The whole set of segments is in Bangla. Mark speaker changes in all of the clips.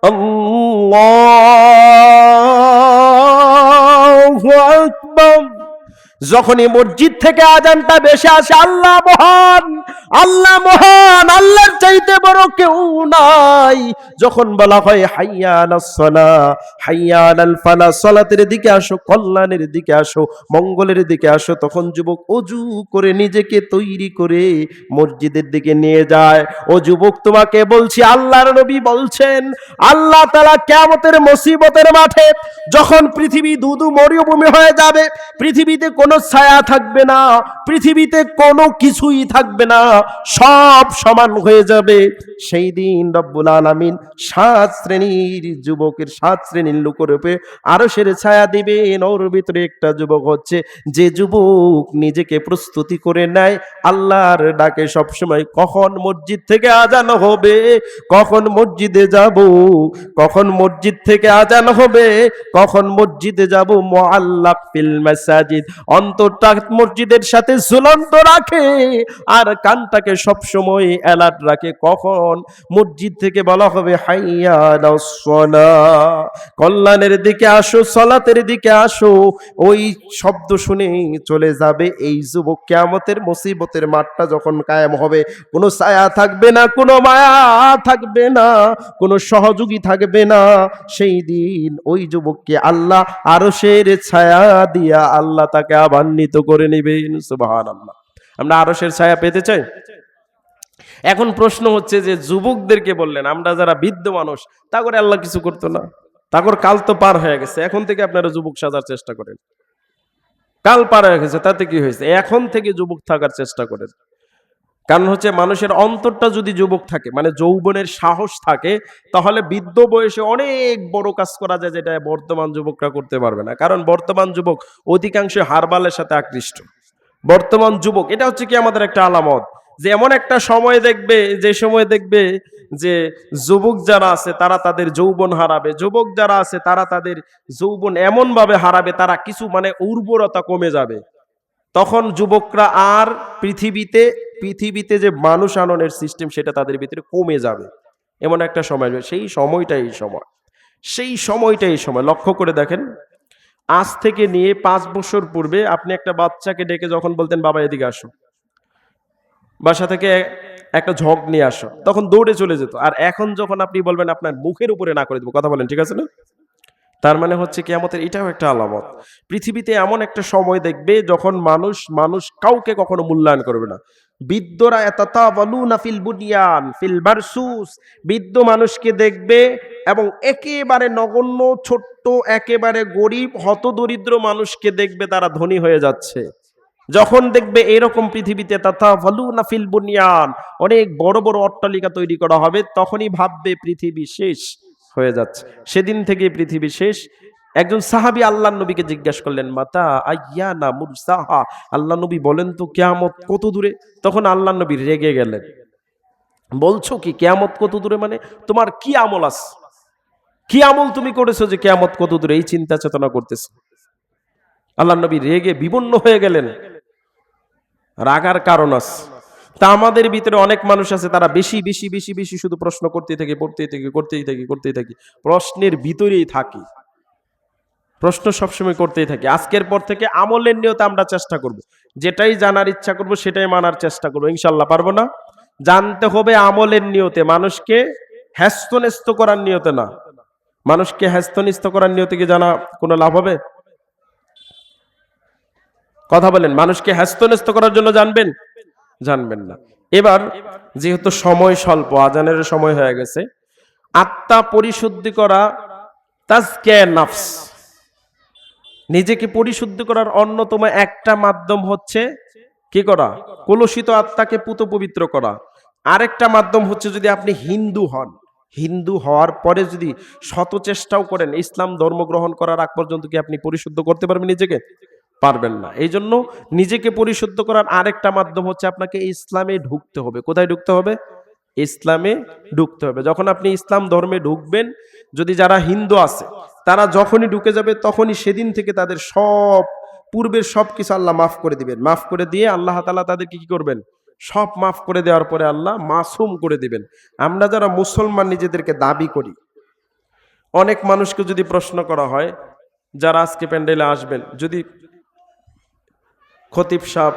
Speaker 1: আল্লাহু আকবার। যখনই মসজিদ থেকে আজানটা ভেসে আসে, আল্লাহ মহান, আল্লাহ মহান, আল্লাহর চাইতে বড় কেউ নাই। যখন বলা হয় হাইয়া আলাস সালাহ, হাইয়া আলাল ফালাহ, সালাতের দিকে আসো, কল্যাণের দিকে আসো, মঙ্গলের দিকে আসো, তখন যুবক অজু করে নিজেকে তৈরি করে মসজিদের দিকে নিয়ে যায়। ও যুবক, তোমাকে বলছি, আল্লাহর নবী বলছেন, আল্লাহ তাআলা কিয়ামতের মুসিবতের মাঠে যখন পৃথিবী দুদু মরুভূমি হয়ে যাবে, পৃথিবীতে কোনো ছায়া থাকবে না, পৃথিবীতে কোনো কিছুই থাকবে না, সব সমান হয়ে যাবে, সেই দিন রব্বুল আলামিন 7 শ্রেণীর যুবকের, 7 শ্রেণীর লোকের উপরে আরশের ছায়া দিবেন। ওর ভিতরে একটা যুবক হচ্ছে যে যুবক নিজেকে প্রস্তুতি করে নেয় আল্লাহর ডাকে সবসময়, কখন মসজিদ থেকে আজান হবে, কখন মসজিদে যাব, কখন মসজিদ থেকে আজান হবে, কখন মসজিদে যাব। মুআল্লাক ফিল মাসাজিদ, অন্তরটা মসজিদের সাথে ঝুলন্ত রাখে আর কানটাকে সব সময় অ্যালার্ট রাখে, কখন মসজিদ থেকে বলা হবে হাইয়া আলাস সালাহ, কল্যাণের দিকে আসো, সালাতের দিকে আসো, ওই শব্দ শুনে চলে যাবে। এই যুবক কিয়ামতের মুসিবতের মাঠটা যখন কায়েম হবে, কোনো ছায়া থাকবে না, কোনো মায়া থাকবে না, কোনো সহযোগী থাকবে না, সেই দিন ওই যুবককে আল্লাহ আরশের ছায়া দিয়া আল্লাহ তাকে আবান্বিত করে নেবেন। সুবহানাল্লাহ। আমরা আরশের ছায়া পেতে চাই। এখন প্রশ্ন হচ্ছে যে যুবকদেরকে বললেন, আমরা যারা বৃদ্ধ মানুষ, তা করে আল্লাহ কিছু করতো না? তারপর কাল তো পার হয়ে গেছে, এখন থেকে আপনারা যুবক সাজার চেষ্টা করেন। কাল পার হয়ে গেছে, তাতে কি হয়েছে? এখন থেকে যুবক থাকার চেষ্টা করেন। কারণ হচ্ছে মানুষের অন্তরটা যদি যুবক থাকে, মানে যৌবনের সাহস থাকে, তাহলে বৃদ্ধ বয়সে অনেক বড় কাজ করা যায়, যেটা বর্তমান যুবকরা করতে পারবে না। কারণ বর্তমান যুবক অধিকাংশ হারবালের সাথে আকৃষ্ট। বর্তমান যুবক, এটা হচ্ছে কি আমাদের একটা আলামত, যে এমন একটা সময় দেখবে, যে সময় দেখবে যে যুবক যারা আছে তারা তাদের যৌবন হারাবে, যুবক যারা আছে তারা তাদের যৌবন এমন ভাবে হারাবে, তারা কিছু মানে উর্বরতা কমে যাবে। তখন যুবকরা আর পৃথিবীতে যে মানুষ আননের সিস্টেম, সেটা তাদের ভিতরে কমে যাবে। এমন একটা সময়, সেই সময়টাই এই সময়। লক্ষ্য করে দেখেন, আজ থেকে নিয়ে 5 বছর পূর্বে আপনি একটা বাচ্চাকে ডেকে যখন বলতেন বাবা এদিকে আসো, বাসা থেকে একটা ঝক নিয়ে আসো, তখন দৌড়ে চলে যেত। আর এখন যখন আপনি বলবেন আপনার মুখের উপরে না করে দেবো, কথা বলেন, ঠিক আছে না? তার মানে হচ্ছে কিয়ামতের এটাও একটা আলামত। পৃথিবীতে এমন একটা সময় দেখবে যখন মানুষ কাউকে কখনো মূল্যায়ন করবে না। বৃদ্ধরা ইয়াতাতাওয়ালুনা ফিল বুনিয়ান ফিল বারসুস, বৃদ্ধ মানুষকে দেখবে এবং একেবারে নগণ্য, ছোট্ট, একেবারে গরিব, হতদরিদ্র মানুষকে দেখবে তারা ধনী হয়ে যাচ্ছে। যখন দেখবে এরকম পৃথিবীতে তাতাওয়ালুনা ফিল বুনিয়ান, অনেক বড় বড় অট্টালিকা তৈরি করা হবে, তখনই ভাববে পৃথিবী শেষ হয়ে যাচ্ছে। সেদিন থেকে পৃথিবী শেষ। একজন সাহাবী আল্লাহর নবীকে জিজ্ঞাসা করলেন, মাতা আইয়ানা মুরসাহা, আল্লাহ নবী বলেন তো কিয়ামত কত দূরে? তখন আল্লাহর নবী রেগে গেলেন, বলছো কি কিয়ামত কত দূরে? মানে তোমার কি আমল আছে, কি আমল তুমি করেছো যে কিয়ামত কত দূরে এই চিন্তা চেতনা করতেছে? আল্লাহর নবী রেগে বিবন্ন হয়ে গেলেন। রাগার কারণ আছে। তা আমাদের ভিতরে অনেক মানুষ আছে, তারা বেশি বেশি বেশি বেশি শুধু প্রশ্ন করতেই থাকে, করতেই থাকি, প্রশ্নের ভিতরেই থাকি, প্রশ্ন সবসময় করতেই থাকি। আজকের পর থেকে আমলের নিয়তে আমরা চেষ্টা করব, যেটাই জানার ইচ্ছা করব সেটাই মানার চেষ্টা করবো। ইনশাল্লাহ পারবো না? জানতে হবে আমলের নিয়তে, মানুষকে হ্যাস্তন্যস্ত করার নিয়তে না। মানুষকে হ্যাস্তন্যস্ত করার নিয়তে কি জানা কোনো লাভ হবে? কথা বলেন, মানুষকে হ্যাস্তন্যস্ত করার জন্য জানবেন না। এবার যেহেতু সময় স্বল্প, আজানের সময় হয়ে গেছে, আত্মা পরিশুদ্ধি করা, তাজকিয়া নফস, নিজেকে পরিশুদ্ধ করার অন্যতম একটা মাধ্যম হচ্ছে কি করা? কলুষিত আত্মাকে পুত পবিত্র করা। আরেকটা মাধ্যম হচ্ছে যদি আপনি হিন্দু হন, হিন্দু হওয়ার পরে যদি শত চেষ্টাও করেন, ইসলাম ধর্ম গ্রহণ করার আগ পর্যন্ত কি আপনি পরিশুদ্ধ করতে পারবেন নিজেকে? পারবেন না। এই জন্য নিজেকে পরিশুদ্ধ করার আরেকটা মাধ্যম হচ্ছে আপনাকে ইসলামে ঢুকতে হবে। কোথায় ঢুকতে হবে? ইসলামে ঢুকতে হবে। যখন আপনি ইসলাম ধর্মে ঢুকবেন, যদি যারা হিন্দু আছে তারা যখনই ঢুকে যাবে, তখনই সেদিন থেকে তাদের সব পূর্বের সব কিছু আল্লাহ মাফ করে দিবেন। মাফ করে দিয়ে আল্লাহ তাআলা তাদেরকে কি করবেন? সব মাফ করে দেওয়ার পরে আল্লাহ মাসুম করে দিবেন। আমরা যারা মুসলমান নিজেদেরকে দাবি করি, অনেক মানুষকে যদি প্রশ্ন করা হয়, যারা আজকে প্যান্ডেলে আসবেন, যদি খতিব সাহেব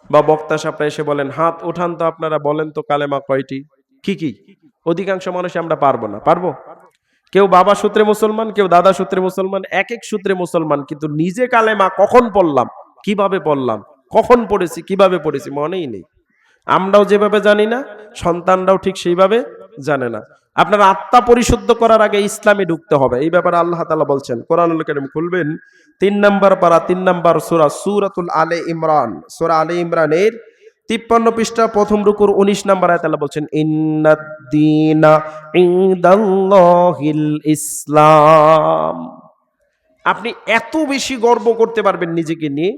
Speaker 1: বা বক্তা সাহেবরা এসে বলেন, হাত উঠান তো আপনারা, বলেন তো কালেমা কয়টি, কি কি? অধিকাংশ মানুষ আমরা পারবো না। পারবো? কেউ বাবা সূত্রে মুসলমান, কেউ দাদা সূত্রে মুসলমান, এক এক সূত্রে মুসলমান, কিন্তু নিজে কালেমা কখন পড়লাম, কিভাবে পড়লাম, কখন পড়েছি, কিভাবে পড়েছি মনেই নেই। আমরাও যেভাবে জানি না, সন্তানরাও ঠিক সেইভাবে জানে না। আপনার আত্মা পরিশুদ্ধ করার আগে ইসলামে ঢুকতে হবে। এই ব্যাপারে আল্লাহ তাআলা বলছেন, কোরআনুল কারীম খুলবেন 3 নম্বর পারা 3 নম্বর সূরা, সূরাতুল আলে ইমরান, সূরা আলে ইমরানের 53 পৃষ্ঠা প্রথম রুকুর 19 নম্বর আয়াতে আল্লাহ বলছেন, ইন্নাদ-দীনা ইনদাল্লাহিল ইসলাম। আপনি এত বেশি গর্ব করতে পারবেন নিজেকে নিয়ে,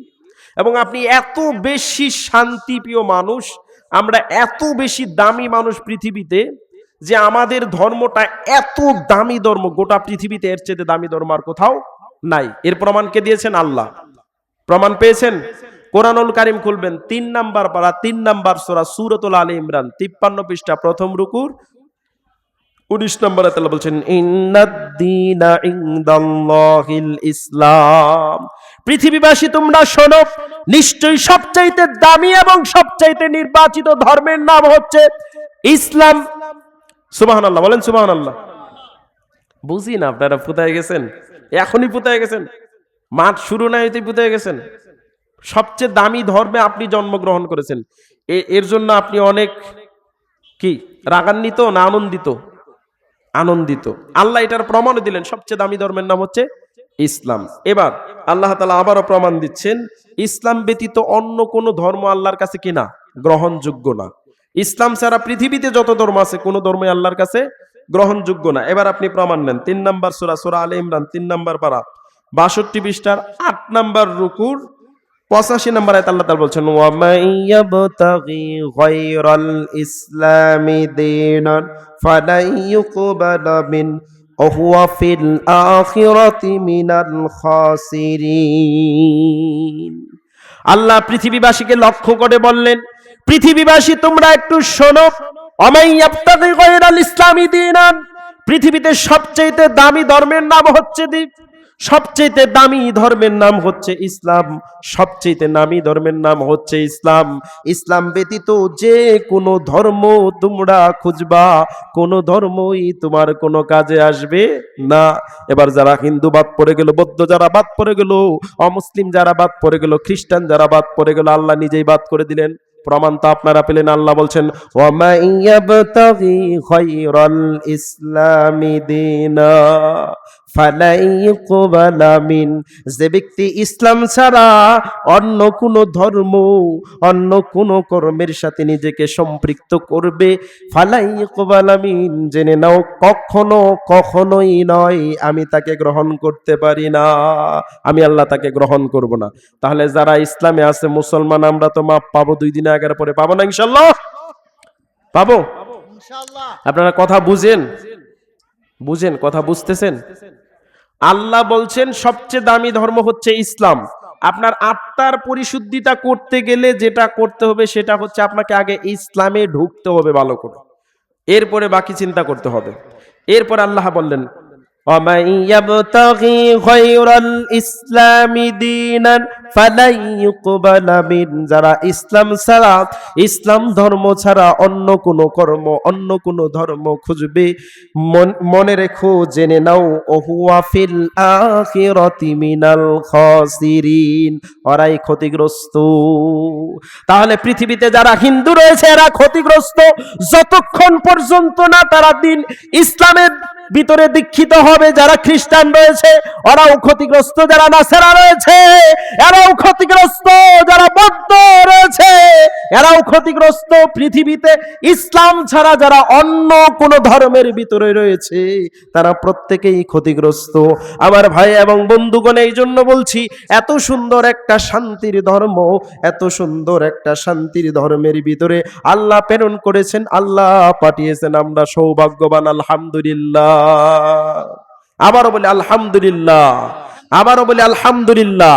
Speaker 1: এবং আপনি এত বেশি শান্তিপ্রিয় মানুষ, আমরা এত বেশি দামি মানুষ পৃথিবীতে, যে আমাদের ধর্মটা এত দামি ধর্ম, গোটা পৃথিবীতে এর চেয়ে দামি ধর্ম আর কোথাও নাই। এর প্রমাণ কে দিয়েছেন? আল্লাহ। প্রমাণ পেয়েছেন? কোরআনুল কারীম খুলবেন 3 নম্বর পারা 3 নম্বর সূরা, সূরাতুল আলে ইমরান 53 পৃষ্ঠা প্রথম রুকুর 19 নম্বর আয়াতে আল্লাহ বলছেন, ইন্নাদ-দীনা ইনদাল্লাহিল ইসলাম। পৃথিবীবাসী তোমরা শোনো, নিশ্চয়ই সবচাইতে দামি এবং সবচাইতে নির্বাচিত ধর্মের নাম হচ্ছে ইসলাম। সুবহানাল্লাহ বলেন, সুবহানাল্লাহ। বুঝি না আপনারা পুতায় গেছেন, এখনই পুতায় গেছেন, মাঠ শুরু না হইতেই পুতায় গেছেন। সবচেয়ে দামি ধর্মে আপনি জন্মগ্রহণ করেছেন, এর জন্য আপনি অনেক কি রাগান্বিত না আনন্দিত? আনন্দিত। আল্লাহ এটার প্রমাণ দিলেন, সবচেয়ে দামি ধর্মের নাম হচ্ছে ইসলাম। এবার আল্লাহ তাআলা আবারও প্রমাণ দিচ্ছেন, ইসলাম ব্যতীত অন্য কোনো ধর্ম আল্লাহর কাছে কিনা গ্রহণযোগ্য না। ইসলাম ছাড়া পৃথিবীতে যত ধর্ম আছে, কোনো ধর্মই আল্লাহর কাছে গ্রহণযোগ্য না। এবার আপনি প্রমাণ নেন, 3 নম্বর সূরা, সূরা আলে ইমরান 3 নম্বর পারা 62 পৃষ্ঠার 8 নম্বর রুকুর 85 নম্বর আয়াতে আল্লাহ তাআলা বলছেন, ওয়া মাইয়াবতাগি গায়রাল ইসলামি দীনান ফালাই ইউকবালা মিন ওয়া হুয়া ফিল আখিরাতি মিনাল খাসিরিন। আল্লাহ পৃথিবীবাসীকে লক্ষ্য করে বললেন, পৃথিবীবাসী তোমরা একটু শোনো, ওয়া মাইয়াবতাগি গায়রাল ইসলামি দীনান, পৃথিবীতে সবচেয়ে দামি ধর্মের নাম হচ্ছে সবচেয়ে দামি ধর্মের নাম হচ্ছে ইসলাম। সবচেয়ে নামি ধর্মের নাম হচ্ছে ইসলাম। ইসলাম ব্যতীত যে কোনো ধর্ম তোমরা খুঁজবা, কোনো ধর্মই তোমার কোনো কাজে আসবে না। এবার যারা হিন্দু বাদ পড়ে গেল, বৌদ্ধ যারা বাদ পড়ে গেল, অমুসলিম যারা বাদ পড়ে গেল, খ্রিস্টান যারা বাদ পড়ে গেল, আল্লাহ নিজেই বাদ করে দিলেন। প্রমাণ তো আপনারা পেলেন। আল্লাহ বলছেন, ওয়া মাইয়াবতাগি গায়রাল ইসলামি দীনা ফালাই ইউকবালা মিন, যে ব্যক্তি ইসলাম ছাড়া অন্য কোন ধর্ম, অন্য কোন কর্মের সাথে নিজেকে সম্পৃক্ত করবে, ফালাই ইউকবালা মিন, জেনে নাও কখনোই নয়, আমি তাকে গ্রহণ করতে পারি না, আমি আল্লাহ তাকে গ্রহণ করব না। তাহলে যারা ইসলামে আছে মুসলমান, আমরা তো মাপ পাবো 2 দিন আগের পরে, পাবো না ইনশাআল্লাহ? পাবো ইনশাআল্লাহ। আপনারা কথা বুঝেন, কথা বুঝতেছেন? আল্লাহ বলছেন সবচেয়ে দামি ধর্ম হচ্ছে ইসলাম। আপনার আত্মার পরিশুদ্ধিতা করতে গেলে যেটা করতে হবে সেটা হচ্ছে আপনাকে আগে ইসলামে ঢুকতে হবে ভালো করে, এরপরে বাকি চিন্তা করতে হবে। এরপর আল্লাহ বললেন, وَمَن يَبْتَغِي غَيْرَ الْإِسْلَامِ دِينًا فَلَن يُقْبَلَ مِنْهُ, যারা ইসলাম ছাড়া, ইসলাম ধর্ম ছাড়া অন্য কোনো কর্ম, অন্য কোনো ধর্ম খুঁজবে, মনে রেখো, জেনে নাও, ওহুয়া ফিল আখিরাতি মিনাল খাসিরিন, ওরাই ক্ষতিগ্রস্ত। তাহলে পৃথিবীতে যারা হিন্দু রয়েছে এরা ক্ষতিগ্রস্ত, যতক্ষণ পর্যন্ত না তারা দিন ইসলামের ভিতরে দীক্ষিত হবে। যারা খ্রিস্টান রয়েছে ওরাও ক্ষতিগ্রস্ত, যারা নাসারা রয়েছে এরাও ক্ষতিগ্রস্ত, যারা বৌদ্ধ রয়েছে এরাও ক্ষতিগ্রস্ত। পৃথিবীতে ইসলাম ছাড়া যারা অন্য কোন ধর্মের ভিতরে রয়েছে তারা প্রত্যেকেই ক্ষতিগ্রস্ত। আমার ভাই এবং বন্ধুগণ, এই জন্য বলছি, এত সুন্দর একটা শান্তির ধর্ম, এত সুন্দর একটা শান্তির ধর্মের ভিতরে আল্লাহ প্রেরণ করেছেন, আল্লাহ পাঠিয়েছেন, আমরা সৌভাগ্যবান। আলহামদুলিল্লাহ। আবারও বলি আলহামদুলিল্লাহ, আবারও বলি আলহামদুলিল্লাহ।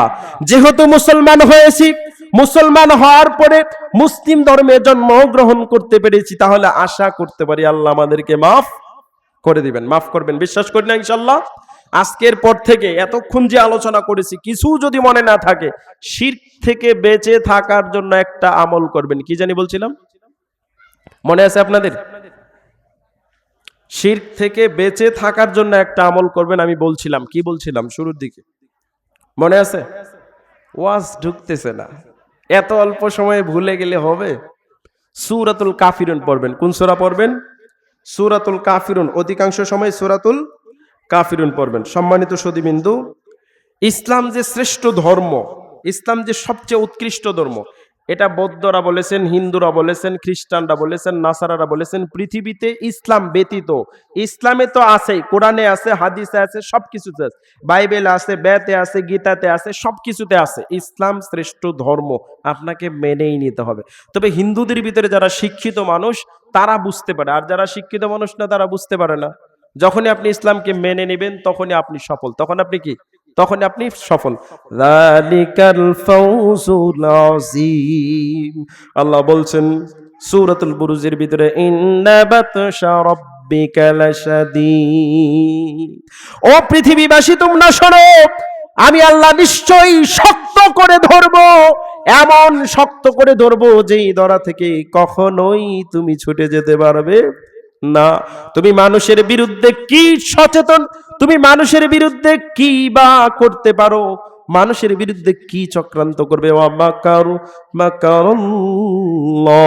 Speaker 1: যেহেতু মুসলমান হয়েছি, মুসলমান হওয়ার পরে মুসলিম ধর্মে জন্মগ্রহণ করতে পেরেছি, তাহলে আশা করতে পারি আল্লাহ আমাদেরকে মাফ করে দিবেন, মাফ করবেন, বিশ্বাস করি না ইনশাল্লাহ। আজকের পর থেকে এতক্ষণ যে আলোচনা করেছি কিছু যদি মনে না থাকে, শিরক থেকে বেঁচে থাকার জন্য একটা আমল করবেন। কি জানি বলছিলাম, মনে আছে আপনাদের? শিরক থেকে বেঁচে থাকার জন্য একটা আমল করবেন, আমি বলছিলাম, কি বলছিলাম শুরুর দিকে, মনে আছে? ওয়াজ ঢুকতেছে না, এত অল্প সময়ে ভুলে গেলে হবে? সূরাতুল কাফিরুন পড়বেন। কোন সূরা পড়বেন? সূরাতুল কাফিরুন। অধিকাংশ সময় সূরাতুল কাফিরুন পড়বেন। সম্মানিত সুধীবৃন্দু, ইসলাম যে শ্রেষ্ঠ ধর্ম, ইসলাম যে সবচেয়ে উৎকৃষ্ট ধর্ম, এটা বৌদ্ধরা বলেছেন, হিন্দুরা বলেছেন, খ্রিস্টানরা বলেছেন, নাসারারা বলেছেন। পৃথিবীতে ইসলাম ব্যতীত, ইসলামে তো আছেই, কোরআনে আছে, হাদিসে আছে, সবকিছুতে আছে, বাইবেলে আছে, বেতে আছে, গীতাতে আছে, সবকিছুতে আছে। ইসলাম শ্রেষ্ঠ ধর্ম, আপনাকে মেনেই নিতে হবে। তবে হিন্দুদের ভিতরে যারা শিক্ষিত মানুষ তারা বুঝতে পারে, আর যারা শিক্ষিত মানুষ না তারা বুঝতে পারে না। যখনই আপনি ইসলামকে মেনে নেবেন তখনই আপনি সফল। তখন আপনি কি? তখন আপনি সফল। যালিকাল ফাউজুল আযীম। আল্লাহ বলছেন সূরাতুল বুরুজের ভিতরে, ইন্না বাতশা রাব্বিকা লাশাদীদ। ও পৃথিবীবাসী তোমরা শোনো, আমি আল্লাহ নিশ্চয়ই শক্ত করে ধরবো, এমন শক্ত করে ধরবো যেই ধরা থেকে কখনোই তুমি ছুটে যেতে পারবে না। তুমি মানুষের বিরুদ্ধে কি সচেতন, তুমি মানুষের বিরুদ্ধে কি বা করতে পারো, মানুষের বিরুদ্ধে কি চক্রান্ত করবে? ওয়া মাকারু মাকারাল্লাহ।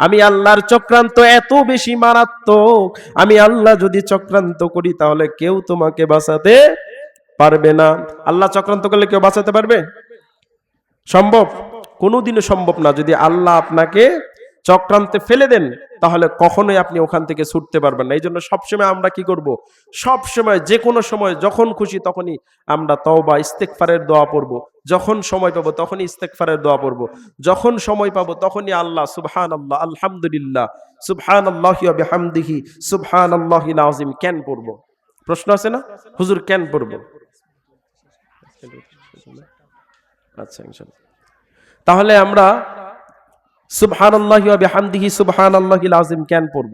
Speaker 1: আমি আল্লাহর চক্রান্ত এত বেশি মারাত্মক, আমি আল্লাহ যদি চক্রান্ত করি তাহলে কেউ তোমাকে বাঁচাতে পারবে না। আল্লাহ চক্রান্ত করলে কেউ বাঁচাতে পারবে? সম্ভব? কোনোদিনও সম্ভব না। যদি আল্লাহ আপনাকে চক্রান্তে ফেলে দেন তাহলে কখনোই আপনি ওখান থেকে ছুটতে পারবেন না। এই জন্য সবসময় আমরা কি করব? সবসময়, যে কোনো সময়, যখন খুশি তখনই আমরা তওবা ইস্তেগফারের দোয়া পড়ব। যখন সময় পাবো তখনই ইস্তেগফারের দোয়া পড়ব। যখন সময় পাবো তখনই আল্লাহ সুবহানাল্লাহ, আলহামদুলিল্লাহ, সুবহানাল্লাহি ওয়া বিহামদিহি, সুবহানাল্লাহিল আযীম কেন পড়ব? প্রশ্ন আছে না, হুজুর কেন পড়ব? আচ্ছা, ইনশাআল্লাহ। তাহলে আমরা সুবহানাল্লাহি ওয়া বিহামদিহি, সুবহানাল্লাহিল আযীম কেন পড়ব?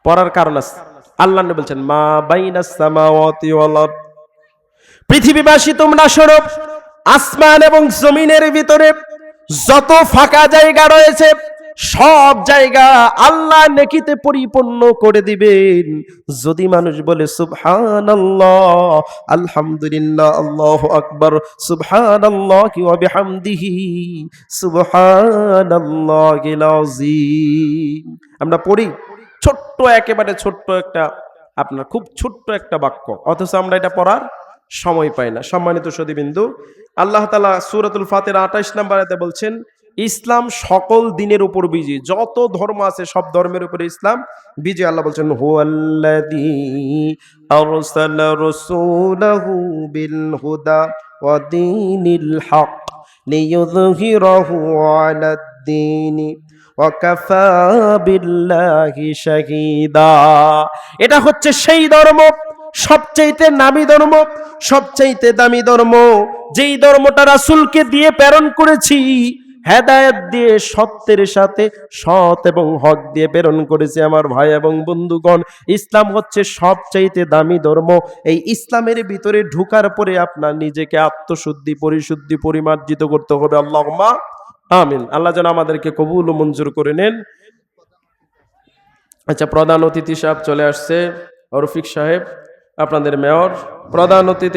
Speaker 1: পড়ার কারণ আছে। আল্লাহ নবী বলছেন, মা বাইনাস সামাওয়াতি ওয়াল আরদ। পৃথিবীবাসী তোমরা শোনো, আসমান এবং জমিনের ভিতরে যত ফাঁকা জায়গা রয়েছে সব জায়গা আল্লাহ নেকিতে পরিপূর্ণ করে দিবেন যদি মানুষ বলে সুবহানাল্লাহ, আলহামদুলিল্লাহ, আল্লাহু আকবার, সুবহানাল্লাহি ওয়া বিহামদিহি, সুবহানাল্লাহিল আযীম। আমরা পড়ি ছোট্ট, একেবারে ছোট্ট একটা, আপনার খুব ছোট্ট একটা বাক্য, অথচ আমরা এটা পড়ার সময় পাই না। সম্মানিত সুধীবৃন্দু, আল্লাহ তাআলা সূরাতুল ফাতির 28 নম্বর আয়াতে বলছেন, ইসলাম সকল দিনের উপর বিজয়ী। যত ধর্ম আছে সব ধর্মের উপরে ইসলাম বিজয়ী। আল্লাহ বলছেন, হুয়াল্লাযী আরসালা রাসূলাহু বিল হুদা ওয়া দীনিল হক লিইয়ুযহিরাহু আলাদ দীনি ওয়া কাফা বিল্লাহি শাহীদা। এটা হচ্ছে সেই ধর্ম, সবচাইতে নামী ধর্ম, সবচাইতে দামি ধর্ম, যেই ধর্মটা রাসূলকে দিয়ে প্রেরণ করেছি, হেদায়েত দিয়ে, সত্যের সাথে সৎ এবং হক দিয়ে প্রেরণ করেছে। আমার ভাই এবং বন্ধুগণ, ইসলাম হচ্ছে সবচাইতে দামি ধর্ম। এই ইসলামের ভিতরে ঢোকার পরে আপনার নিজেকে আত্মশুদ্ধি, পরিশুদ্ধি, পরিমার্জিত করতে হবে। আল্লাহুম্মা আমিন। আল্লাহ যেন আমাদেরকে কবুল ও মঞ্জুর করে নেন। আচ্ছা, প্রধান অতিথি সাহেব চলে আসছে, রফিক সাহেব, আপনাদের মেয়র। প্রধান অতিথি